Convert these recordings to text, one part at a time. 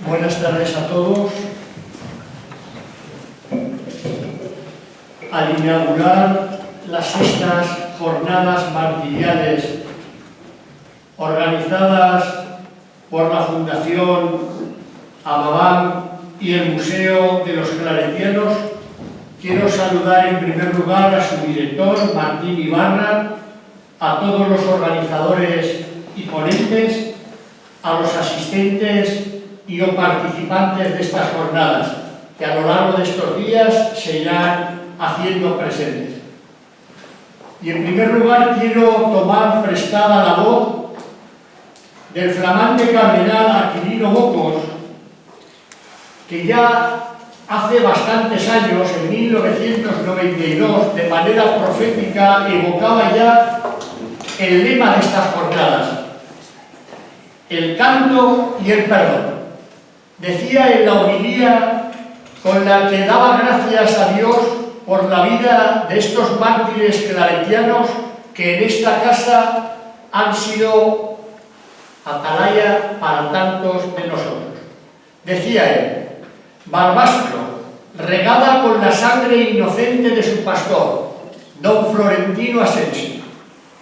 Buenas tardes a todos. Al inaugurar las sextas jornadas martiriales organizadas por la Fundación Amabam y el Museo de los Claretianos, quiero saludar en primer lugar a su director, Martín Ibarra, a todos los organizadores y ponentes, a los asistentes y o participantes de estas jornadas, que a lo largo de estos días se irán haciendo presentes. Y en primer lugar quiero tomar prestada la voz del flamante cardenal Aquilino Bocos, que ya hace bastantes años, en 1992, de manera profética, evocaba ya el lema de estas jornadas: el canto y el perdón. Decía en la homilía con la que daba gracias a Dios por la vida de estos mártires claretianos que en esta casa han sido atalaya para tantos de nosotros. Decía él: Barbastro, regada con la sangre inocente de su pastor, don Florentino Asensio,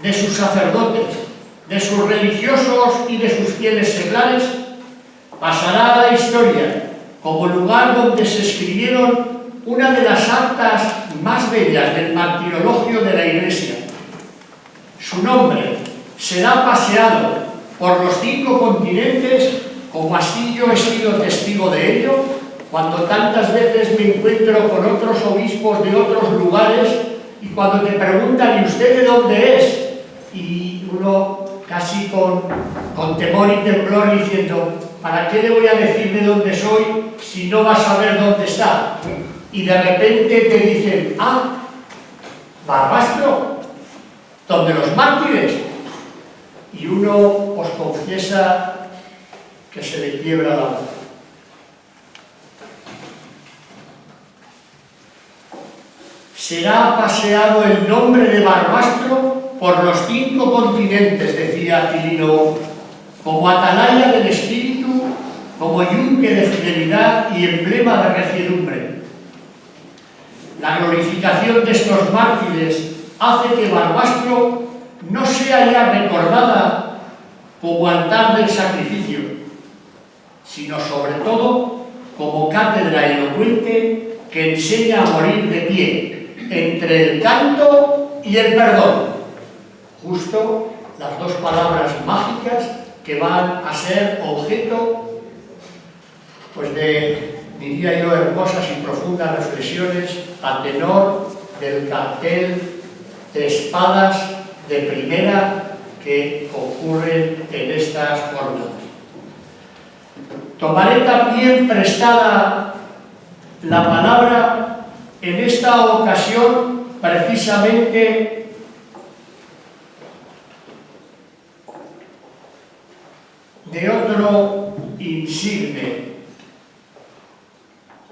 de sus sacerdotes, de sus religiosos y de sus fieles seglares, pasará a la historia como lugar donde se escribieron una de las actas más bellas del martirologio de la Iglesia. Su nombre será paseado por los 5 continentes, como así yo he sido testigo de ello, cuando tantas veces me encuentro con otros obispos de otros lugares y cuando te preguntan: ¿y usted de dónde es? Y uno casi con temor y temblor diciendo: ¿para qué le voy a decir de dónde soy si no va a saber dónde está? Y de repente te dicen: ¡ah, Barbastro, donde los mártires! Y uno os confiesa que se le quiebra la voz. Será paseado el nombre de Barbastro por los 5 continentes, decía Aquilino, como atalaya del espíritu, como yunque de fidelidad y emblema de reciedumbre. La glorificación de estos mártires hace que Barbastro no sea ya recordada como altar del sacrificio, sino sobre todo como cátedra elocuente que enseña a morir de pie entre el canto y el perdón, justo las 2 palabras mágicas que van a ser objeto pues de, diría yo, hermosas y profundas reflexiones a tenor del cartel de espadas de primera que ocurren en estas jornadas. Tomaré también prestada la palabra en esta ocasión precisamente de otro insigne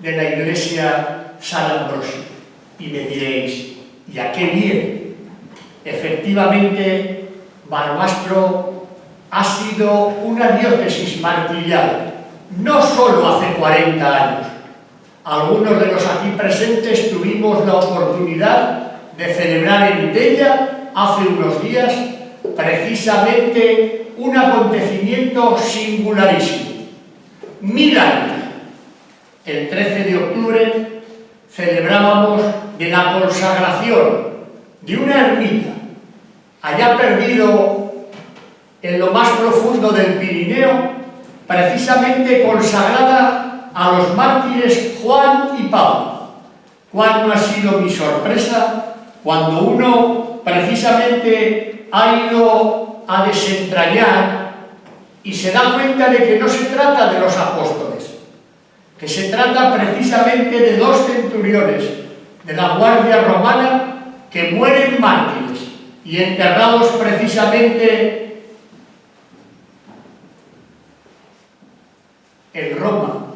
de la Iglesia, San Ambrosio. Y me diréis: ¿y a qué viene? Efectivamente, Barbastro ha sido una diócesis martirial, no solo hace 40 años. Algunos de los aquí presentes tuvimos la oportunidad de celebrar en Tella hace unos días precisamente un acontecimiento singularísimo. 1000 años. El 13 de octubre celebrábamos de la consagración de una ermita allá perdido en lo más profundo del Pirineo, precisamente consagrada a los mártires Juan y Pablo. ¿Cuál no ha sido mi sorpresa cuando uno precisamente ha ido a desentrañar y se da cuenta de que no se trata de los apóstoles, que se trata precisamente de 2 centuriones de la Guardia Romana que mueren mártires y enterrados precisamente en Roma?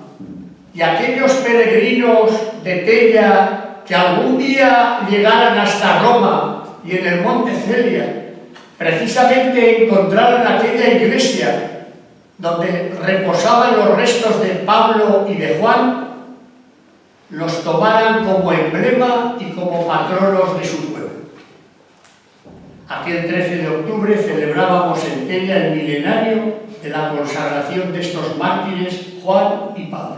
Y aquellos peregrinos de Tella que algún día llegaran hasta Roma y en el Monte Celia precisamente encontraran aquella iglesia donde reposaban los restos de Pablo y de Juan, los tomaran como emblema y como patronos de su pueblo. Aquel 13 de octubre celebrábamos en Tella el milenario de la consagración de estos mártires, Juan y Pablo.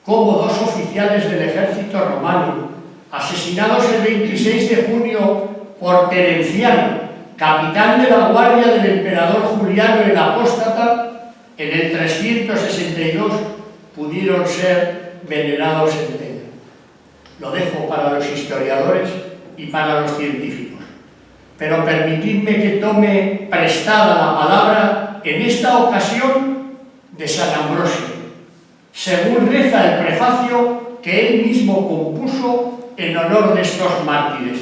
Como dos oficiales del ejército romano, asesinados el 26 de junio por Terenciano, capitán de la guardia del emperador Juliano el Apóstata, en el 362 pudieron ser venerados en Tella. Lo dejo para los historiadores y para los científicos. Pero permitidme que tome prestada la palabra en esta ocasión de San Ambrosio, según reza el prefacio que él mismo compuso en honor de estos mártires.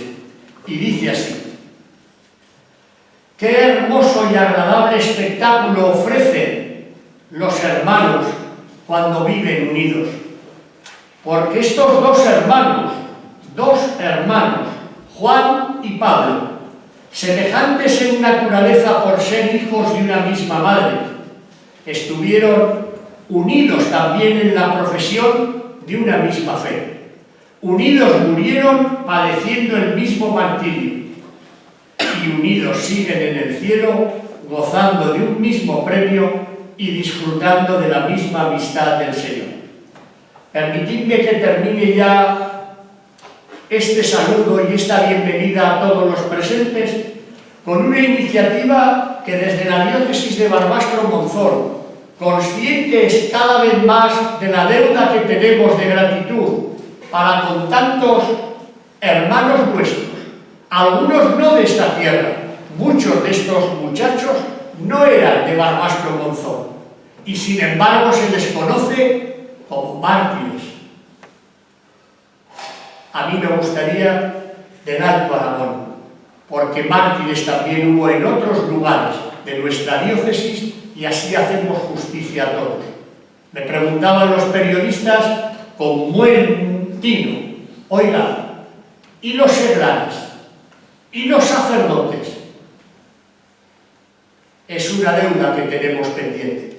Y dice así: qué hermoso y agradable espectáculo ofrecen los hermanos cuando viven unidos, porque estos dos hermanos, Juan y Pablo, semejantes en naturaleza por ser hijos de una misma madre, estuvieron unidos también en la profesión de una misma fe. Unidos murieron padeciendo el mismo martirio, y unidos siguen en el cielo gozando de un mismo premio y disfrutando de la misma amistad del Señor. Permitidme que termine ya este saludo y esta bienvenida a todos los presentes con una iniciativa que desde la diócesis de Barbastro-Monzón, conscientes cada vez más de la deuda que tenemos de gratitud para con tantos hermanos nuestros, algunos no de esta tierra, muchos de estos muchachos no eran de Barbastro-Monzón y sin embargo se les conoce como mártires. A mí me gustaría del Alto Aragón, porque mártires también hubo en otros lugares de nuestra diócesis y así hacemos justicia a todos. Me preguntaban los periodistas con buen tino: oiga, ¿y los seglares? ¿Y los sacerdotes? Es una deuda que tenemos pendiente.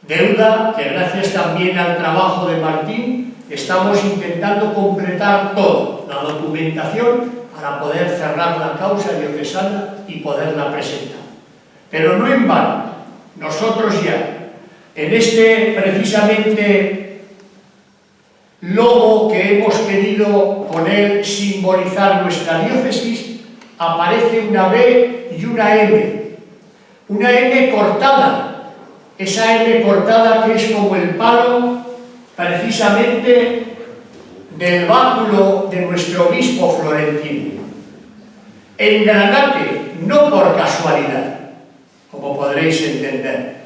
Deuda que gracias también al trabajo de Martín estamos intentando completar todo, la documentación, para poder cerrar la causa diocesana y poderla presentar. Pero no en vano, nosotros ya, en este precisamente logo que hemos querido con él simbolizar nuestra diócesis, aparece una B y una M. Una M cortada, esa M cortada que es como el palo precisamente del báculo de nuestro obispo florentino. En granate, no por casualidad, como podréis entender,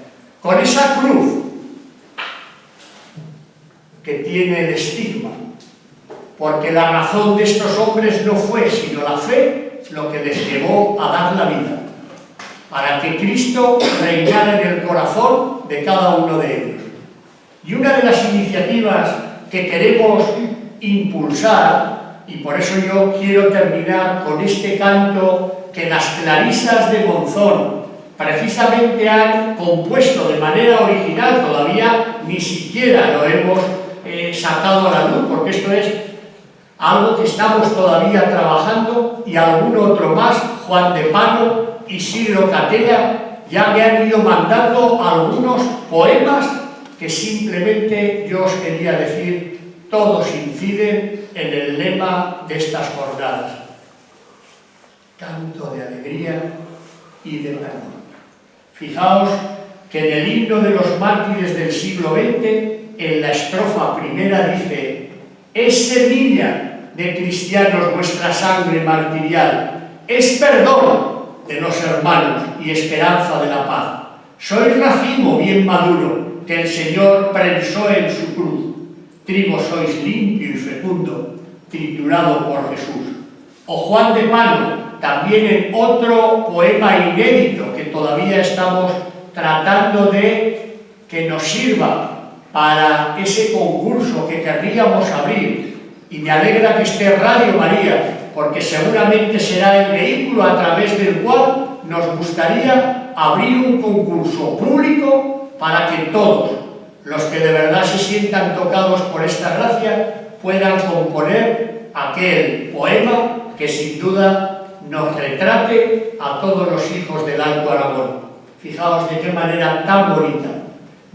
con esa cruz que tiene el estigma, porque la razón de estos hombres no fue sino la fe lo que les llevó a dar la vida, para que Cristo reinara en el corazón de cada uno de ellos. Y una de las iniciativas que queremos impulsar, y por eso yo quiero terminar con este canto que las clarisas de Monzón precisamente han compuesto de manera original, todavía ni siquiera lo hemos sacado a la luz, porque esto es algo que estamos todavía trabajando, y algún otro más, Juan de Pano, Isidro Catella, ya me han ido mandando algunos poemas que simplemente yo os quería decir, todos inciden en el lema de estas jornadas: canto de alegría y de perdón. Fijaos que en el himno de los mártires del siglo XX, en la estrofa primera dice: es semilla de cristianos vuestra sangre martirial, es perdón de los hermanos y esperanza de la paz. Sois racimo bien maduro que el Señor prensó en su cruz. Trigo sois limpio y fecundo, triturado por Jesús. O Juan de Pano, también en otro poema inédito que todavía estamos tratando de que nos sirva para ese concurso que querríamos abrir. Y me alegra que esté Radio María, porque seguramente será el vehículo a través del cual nos gustaría abrir un concurso público para que todos los que de verdad se sientan tocados por esta gracia puedan componer aquel poema que sin duda nos retrate a todos los hijos del Alto Aragón. Fijaos de qué manera tan bonita.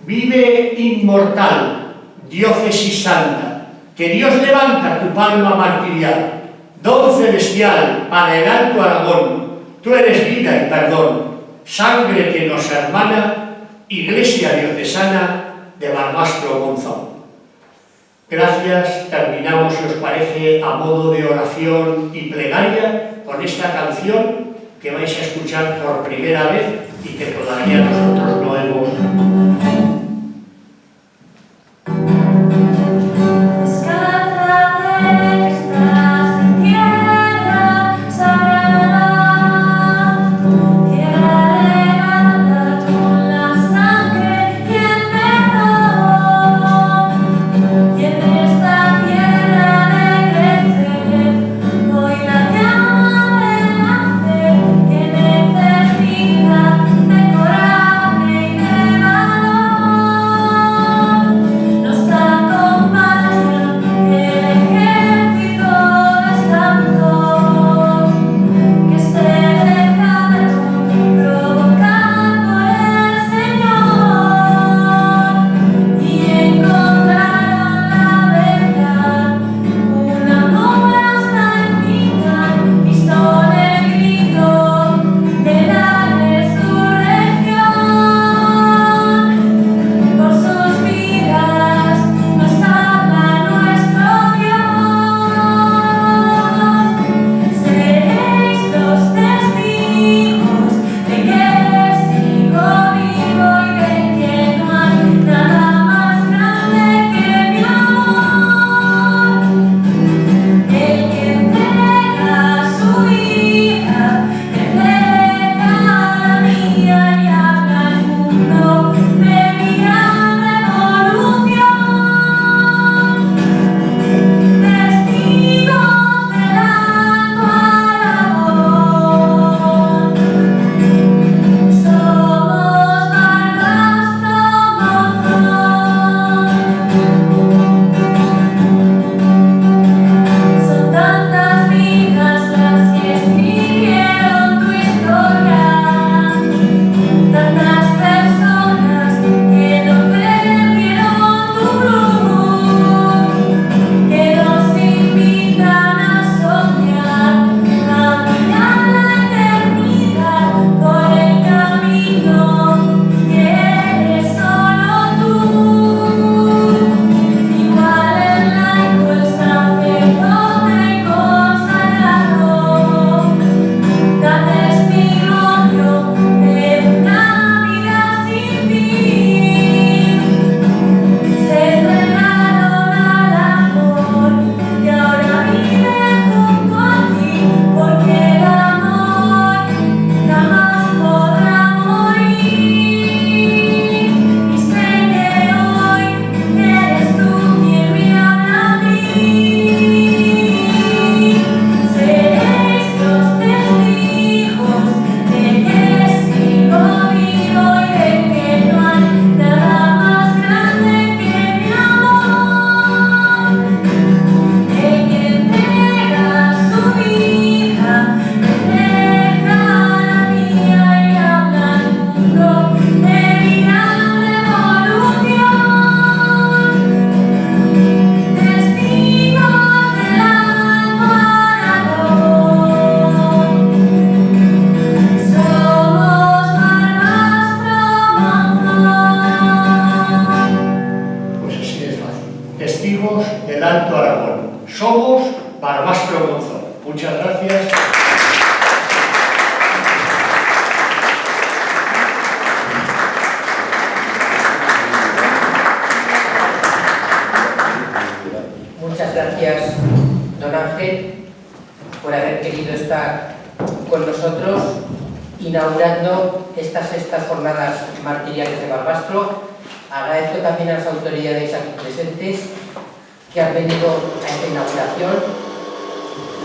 Vive inmortal, diócesis santa, que Dios levanta tu palma martirial. Don celestial para el Alto Aragón, tú eres vida y perdón, sangre que nos hermana, Iglesia diocesana de Barbastro Monzón. Gracias, terminamos, si os parece, a modo de oración y plegaria con esta canción que vais a escuchar por primera vez y que todavía nosotros no hemos... del Alto Aragón. Somos Barbastro Monzón. Muchas gracias. Muchas gracias, don Ángel, por haber querido estar con nosotros inaugurando estas sextas jornadas martiriales de Barbastro. Agradezco también a las autoridades aquí presentes que han venido a esta inauguración,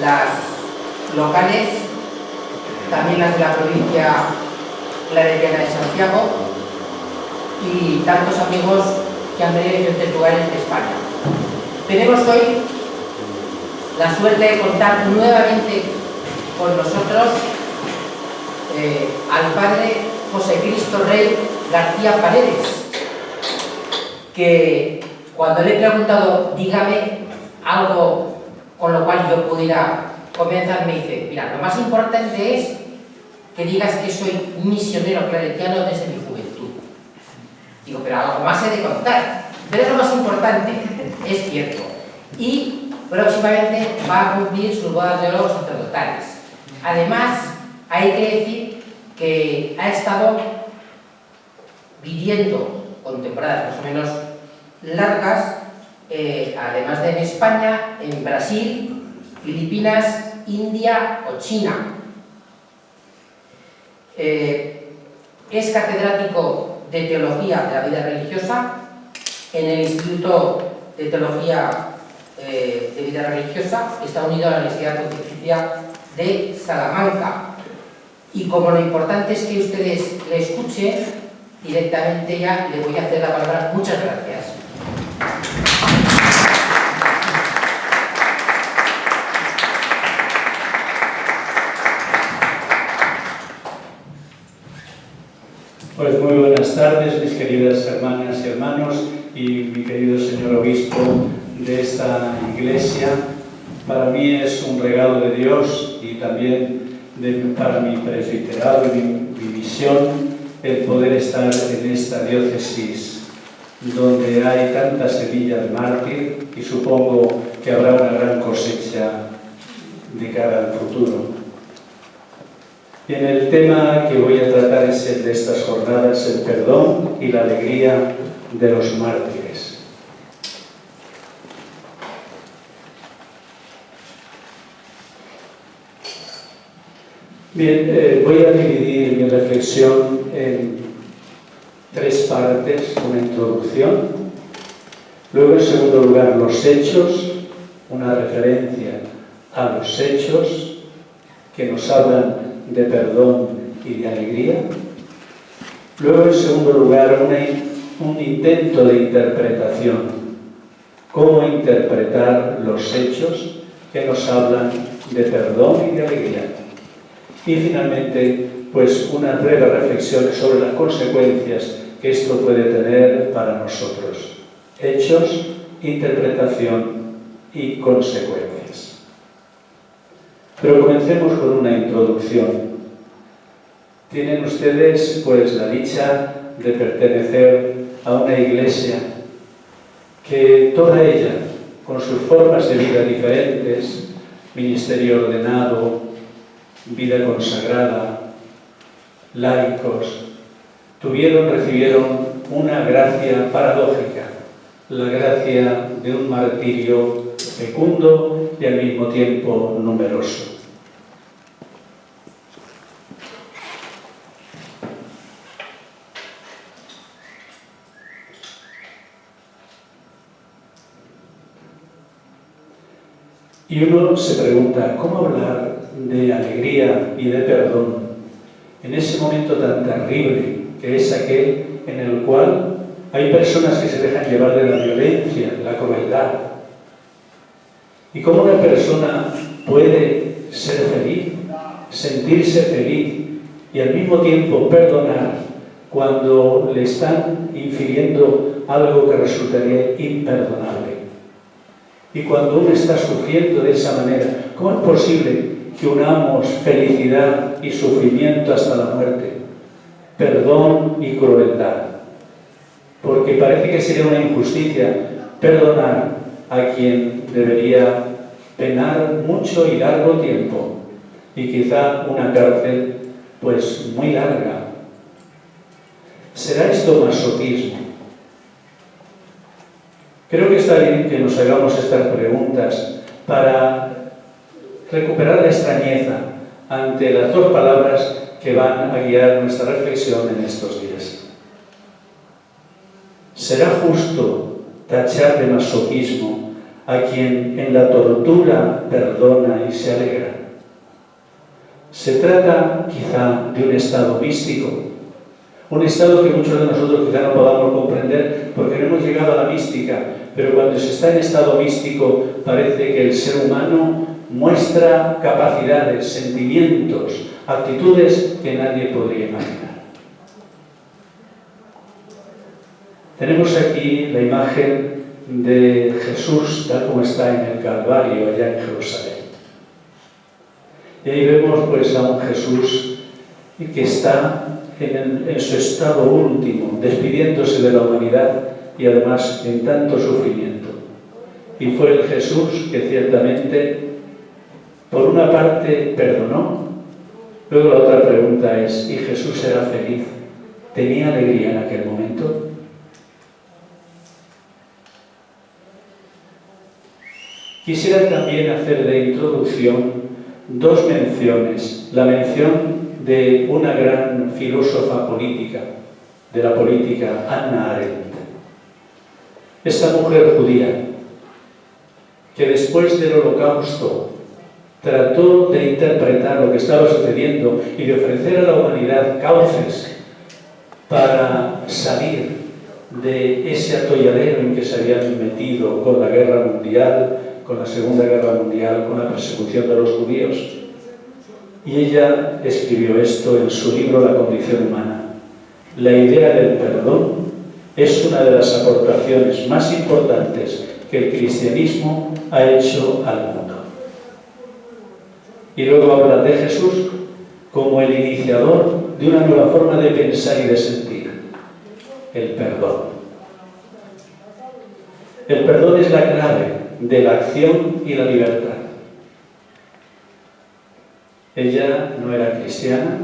las locales, también las de la provincia claretiana de Santiago y tantos amigos que han venido de diferentes lugares de España. Tenemos hoy la suerte de contar nuevamente con nosotros al padre José Cristo Rey García Paredes, que cuando le he preguntado, dígame algo con lo cual yo pudiera comenzar, me dice, mira, lo más importante es que digas que soy misionero claretiano desde mi juventud. Digo, pero algo más he de contar. Pero es lo más importante, es cierto. Y próximamente va a cumplir sus bodas de oro sacerdotales. Además, hay que decir que ha estado viviendo con temporadas más o menos largas, además de en España, en Brasil, Filipinas, India o China. Es catedrático de Teología de la Vida Religiosa en el Instituto de Teología de Vida Religiosa, que está unido a la Universidad Pontificia de Salamanca. Y como lo importante es que ustedes le escuchen, directamente ya le voy a hacer la palabra. Muchas gracias. Pues muy buenas tardes, mis queridas hermanas y hermanos, y mi querido señor obispo de esta iglesia. Para mí es un regalo de Dios y también para mi presbiterado y mi misión el poder estar en esta diócesis donde hay tanta semilla de mártir y supongo que habrá una gran cosecha de cara al futuro. Bien, el tema que voy a tratar es el de estas jornadas, el perdón y la alegría de los mártires. Bien, voy a dividir mi reflexión en tres partes, una introducción, luego en segundo lugar los hechos, una referencia a los hechos que nos hablan de perdón y de alegría. Luego, en segundo lugar, un intento de interpretación. Cómo interpretar los hechos que nos hablan de perdón y de alegría. Y finalmente, pues una breve reflexión sobre las consecuencias que esto puede tener para nosotros. Hechos, interpretación y consecuencias. Pero comencemos con una introducción. Tienen ustedes pues la dicha de pertenecer a una iglesia que toda ella, con sus formas de vida diferentes, ministerio ordenado, vida consagrada, laicos, recibieron una gracia paradójica, la gracia de un martirio fecundo y al mismo tiempo numeroso. Y uno se pregunta, ¿cómo hablar de alegría y de perdón en ese momento tan terrible que es aquel en el cual hay personas que se dejan llevar de la violencia, la crueldad? ¿Y cómo una persona puede ser feliz, sentirse feliz y al mismo tiempo perdonar cuando le están infiriendo algo que resultaría imperdonable? Y cuando uno está sufriendo de esa manera, ¿cómo es posible que unamos felicidad y sufrimiento hasta la muerte? Perdón y crueldad. Porque parece que sería una injusticia perdonar a quien debería penar mucho y largo tiempo, y quizá una cárcel pues muy larga. ¿Será esto masoquismo? Creo que está bien que nos hagamos estas preguntas para recuperar la extrañeza ante las dos palabras que van a guiar nuestra reflexión en estos días. ¿Será justo tachar de masoquismo a quien en la tortura perdona y se alegra? Se trata quizá de un estado místico Un estado que muchos de nosotros quizá no podamos comprender porque no hemos llegado a la mística, pero cuando se está en estado místico parece que el ser humano muestra capacidades, sentimientos, actitudes que nadie podría imaginar. Tenemos aquí la imagen de Jesús tal como está en el Calvario allá en Jerusalén. Y ahí vemos pues a un Jesús que está en su estado último, despidiéndose de la humanidad y además en tanto sufrimiento. Y fue el Jesús que ciertamente, por una parte, perdonó. Luego la otra pregunta es, ¿y Jesús era feliz? ¿Tenía alegría en aquel momento? Quisiera también hacer de introducción dos menciones. La mención de una gran filósofa política, de la política, Hannah Arendt. Esta mujer judía, que después del Holocausto trató de interpretar lo que estaba sucediendo y de ofrecer a la humanidad cauces para salir de ese atolladero en que se habían metido con la guerra mundial, con la Segunda Guerra Mundial, con la persecución de los judíos. Y ella escribió esto en su libro La condición humana. La idea del perdón es una de las aportaciones más importantes que el cristianismo ha hecho al mundo. Y luego habla de Jesús como el iniciador de una nueva forma de pensar y de sentir, el perdón. El perdón es la clave de la acción y la libertad. Ella no era cristiana,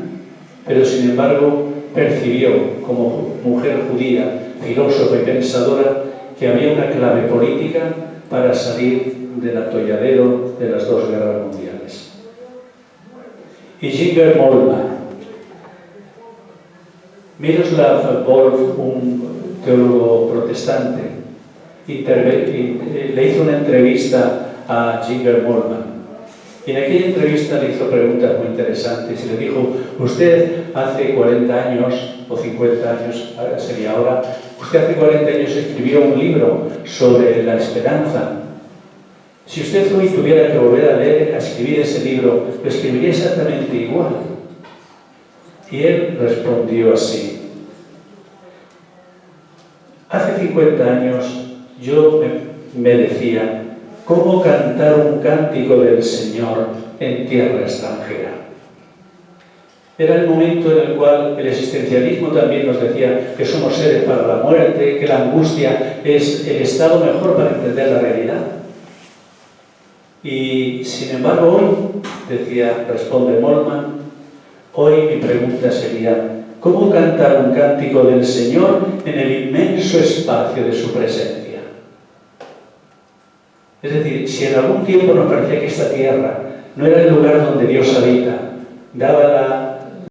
pero sin embargo percibió como mujer judía, filósofa y pensadora, que había una clave política para salir del atolladero de las dos guerras mundiales. Y Ginger Moltmann, Miroslav Volf, un teólogo protestante, le hizo una entrevista a Ginger Moltmann. Y en aquella entrevista le hizo preguntas muy interesantes y le dijo: usted hace 40 años, o 50 años sería ahora, usted hace 40 años escribió un libro sobre la esperanza. Si usted hoy tuviera que volver a leer, a escribir ese libro, lo escribiría exactamente igual. Y él respondió así: hace 50 años yo me decía, ¿cómo cantar un cántico del Señor en tierra extranjera? Era el momento en el cual el existencialismo también nos decía que somos seres para la muerte, que la angustia es el estado mejor para entender la realidad. Y sin embargo hoy, responde Moltmann, hoy mi pregunta sería, ¿cómo cantar un cántico del Señor en el inmenso espacio de su presencia? Es decir, si en algún tiempo nos parecía que esta tierra no era el lugar donde Dios habita, daba